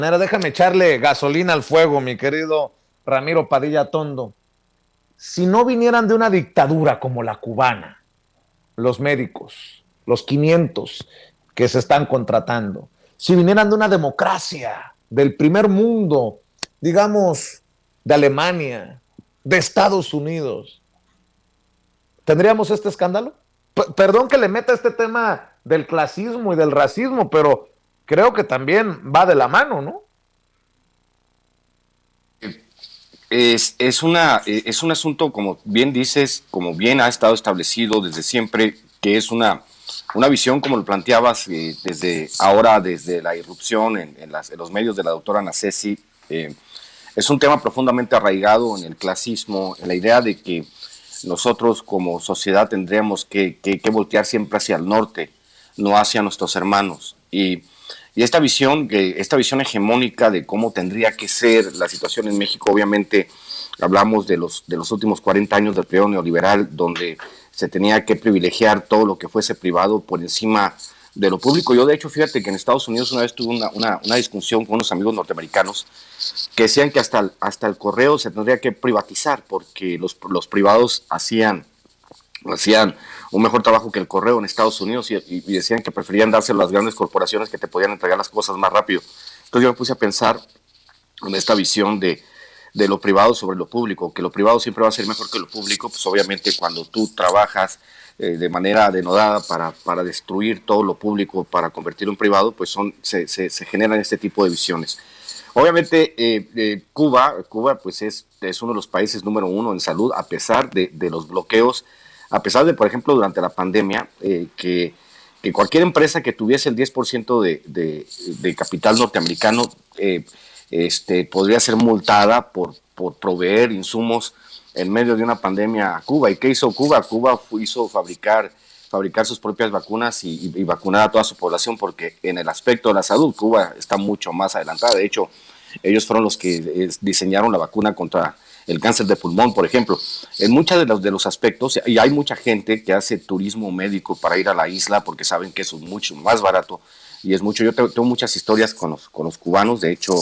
Déjame echarle gasolina al fuego, mi querido Ramiro Padilla Tondo. Si no vinieran de una dictadura como la cubana, los médicos, los 500 que se están contratando, si vinieran de una democracia del primer mundo, digamos, de Alemania, de Estados Unidos, ¿tendríamos este escándalo? Perdón que le meta este tema del clasismo y del racismo, pero creo que también va de la mano, ¿no? Es un asunto, como bien dices, como bien ha estado establecido desde siempre, que es una visión, como lo planteabas, desde ahora, desde la irrupción en los medios de la doctora Nacesi. Es un tema profundamente arraigado en el clasismo, en la idea de que nosotros como sociedad tendríamos que voltear siempre hacia el norte, no hacia nuestros hermanos. Y esta visión hegemónica de cómo tendría que ser la situación en México, obviamente hablamos de los últimos 40 años del periodo neoliberal, donde se tenía que privilegiar todo lo que fuese privado por encima de lo público. Yo, de hecho, fíjate que en Estados Unidos una vez tuve una discusión con unos amigos norteamericanos que decían que hasta el correo se tendría que privatizar porque los privados hacían un mejor trabajo que el correo en Estados Unidos y decían que preferían dárselo a las grandes corporaciones que te podían entregar las cosas más rápido. Entonces yo me puse a pensar en esta visión de lo privado sobre lo público, que lo privado siempre va a ser mejor que lo público, pues obviamente cuando tú trabajas de manera denodada para destruir todo lo público, para convertirlo en privado, pues se generan este tipo de visiones. Obviamente, Cuba pues es uno de los países número uno en salud, a pesar de los bloqueos, a pesar de, por ejemplo, durante la pandemia, que cualquier empresa que tuviese el 10% de capital norteamericano podría ser multada por proveer insumos en medio de una pandemia a Cuba. ¿Y qué hizo Cuba? Cuba hizo fabricar sus propias vacunas y vacunar a toda su población, porque en el aspecto de la salud Cuba está mucho más adelantada. De hecho, ellos fueron los que diseñaron la vacuna contra el cáncer de pulmón, por ejemplo. En muchos de los aspectos, y hay mucha gente que hace turismo médico para ir a la isla porque saben que eso es mucho más barato y es mucho. Yo tengo muchas historias con los cubanos, de hecho,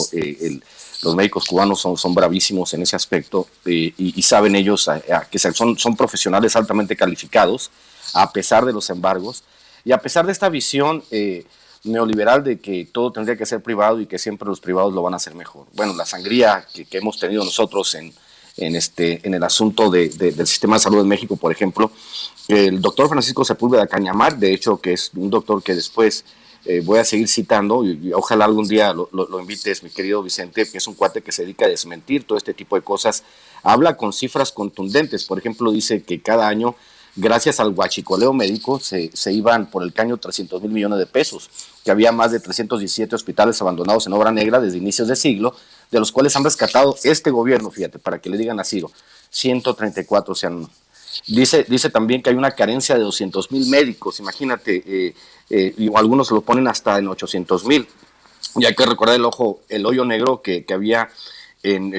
los médicos cubanos son bravísimos en ese aspecto y saben ellos que son profesionales altamente calificados a pesar de los embargos y a pesar de esta visión neoliberal de que todo tendría que ser privado y que siempre los privados lo van a hacer mejor. Bueno, la sangría que hemos tenido nosotros en el asunto del sistema de salud en México, por ejemplo, el doctor Francisco Sepúlveda Cañamar, de hecho, que es un doctor que después voy a seguir citando y ojalá algún día lo invites, mi querido Vicente, que es un cuate que se dedica a desmentir todo este tipo de cosas, habla con cifras contundentes. Por ejemplo, dice que cada año, gracias al huachicoleo médico, se iban por el caño 300 mil millones de pesos, que había más de 317 hospitales abandonados en obra negra desde inicios de siglo, de los cuales han rescatado este gobierno, fíjate, para que le digan así, 134 se han. Dice también que hay una carencia de 200,000 médicos, imagínate, y algunos lo ponen hasta en 800,000. Y hay que recordar el hoyo negro que había en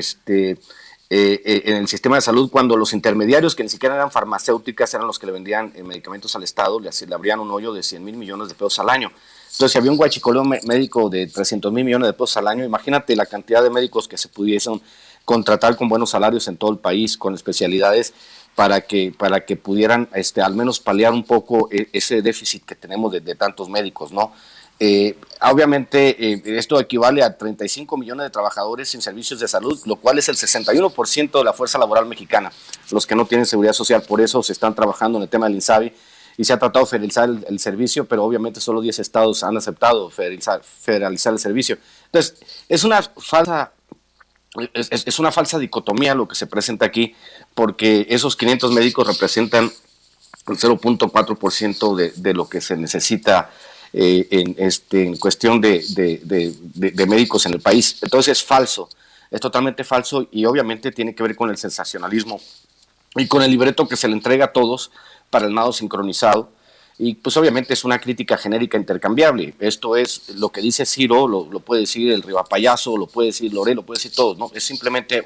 en el sistema de salud cuando los intermediarios, que ni siquiera eran farmacéuticas, eran los que le vendían medicamentos al Estado, le abrían un hoyo de 100,000 millones de pesos al año. Entonces, si había un huachicoleo médico de 300,000 millones de pesos al año, imagínate la cantidad de médicos que se pudiesen contratar con buenos salarios en todo el país, con especialidades, para que pudieran al menos paliar un poco ese déficit que tenemos de tantos médicos, ¿no? Obviamente, esto equivale a 35 millones de trabajadores sin servicios de salud, lo cual es el 61% de la fuerza laboral mexicana, los que no tienen seguridad social. Por eso se están trabajando en el tema del INSABI y se ha tratado de federalizar el servicio, pero obviamente solo 10 estados han aceptado federalizar el servicio. Entonces, es una falsa dicotomía lo que se presenta aquí, porque esos 500 médicos representan el 0.4% de lo que se necesita en cuestión de médicos en el país. Entonces es falso, es totalmente falso y obviamente tiene que ver con el sensacionalismo y con el libreto que se le entrega a todos para el nado sincronizado. Y pues obviamente es una crítica genérica intercambiable. Esto es lo que dice Ciro, lo puede decir el Rivapayaso, lo puede decir Loré, lo puede decir todos, ¿no? Es simplemente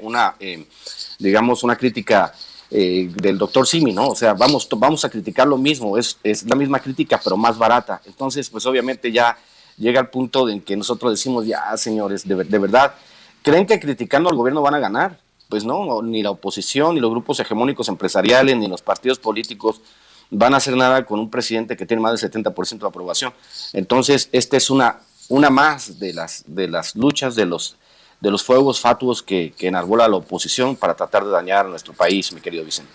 digamos, una crítica del doctor Simi, ¿no? O sea, vamos a criticar lo mismo, es la misma crítica, pero más barata. Entonces, pues obviamente ya llega al punto en que nosotros decimos, ya señores, de verdad, ¿creen que criticando al gobierno van a ganar? Pues no, ni la oposición, ni los grupos hegemónicos empresariales, ni los partidos políticos van a hacer nada con un presidente que tiene más del 70% de aprobación. Entonces, esta es una más de las luchas, de los fuegos fatuos que enarbola la oposición para tratar de dañar a nuestro país, mi querido Vicente.